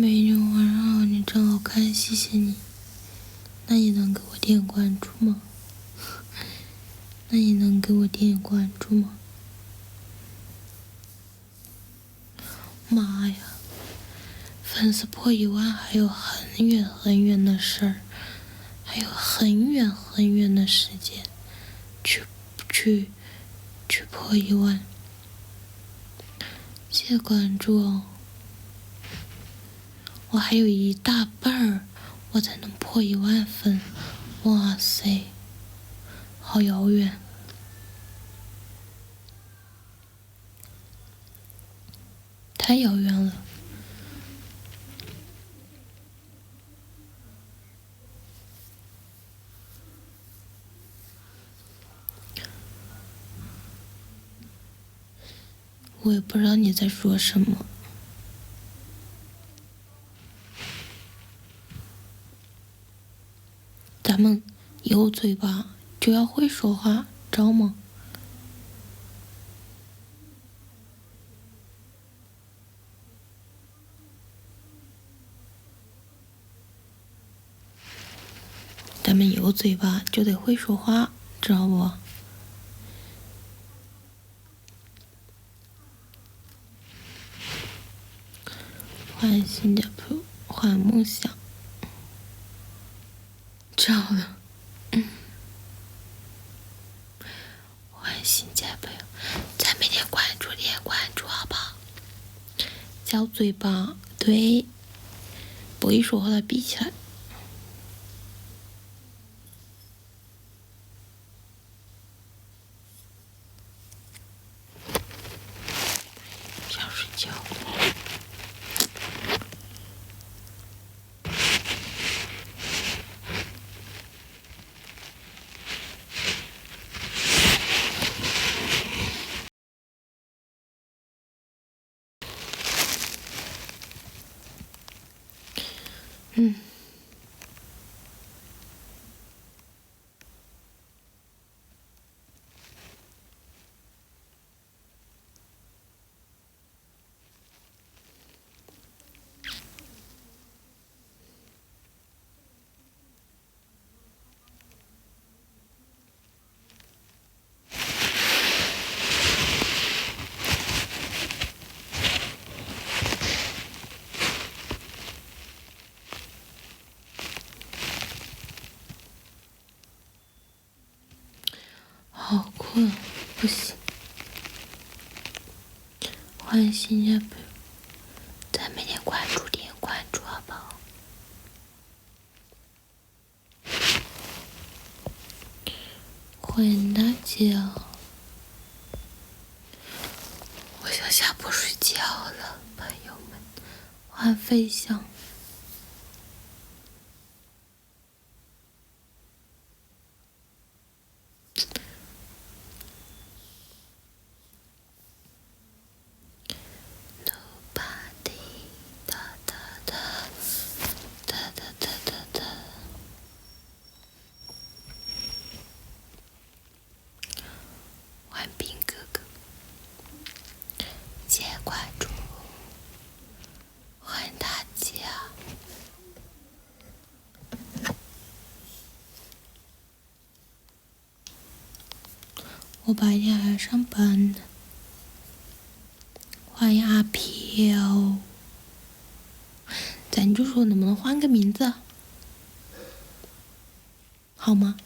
美女晚上好，你真好看，谢谢你。那你能给我点关注吗？那你能给我点关注吗？妈呀，粉丝破1万还有很远很远的事儿，还有很远很远的时间去破1万。谢谢关注哦，我还有一大半儿，我才能破1万粉。哇塞，好遥远，太遥远了。我也不知道你在说什么。咱们有嘴巴就要会说话，知道吗？咱们有嘴巴就得会说话，知道不？换新加坡，换梦想，知道了。换新加坡，咱们点关注好不好？小嘴巴，对，不会说话的闭起来。想睡觉。好困，不行。换新加坡，咱们点关注好不好？欢迎大家，我想下播睡觉了，朋友们。换飞翔。换冰哥哥，谢谢关注，欢迎大家。我白天还要上班呢。欢迎阿飘，咱就说能不能换个名字，好吗？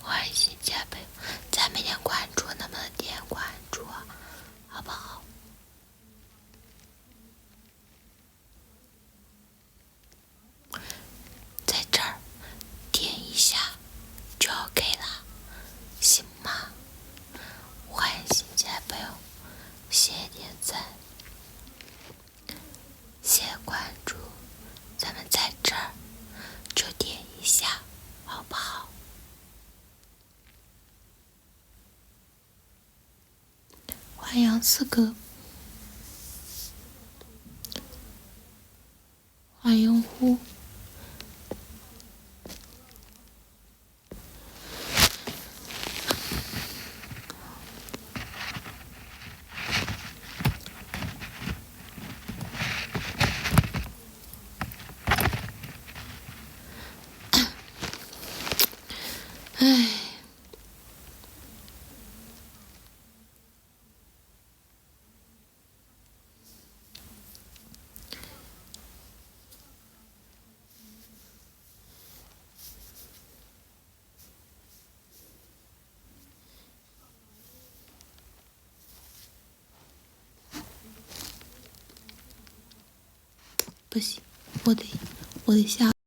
欢迎新加坡，咱们点关注，能不能点关注，好不好？在这儿点一下就 OK 了，行吗？欢迎新加坡，谢谢点赞，谢谢关注，咱们在这儿就点一下好不好？淮扬四格，华阳湖。唉，不行，我得下。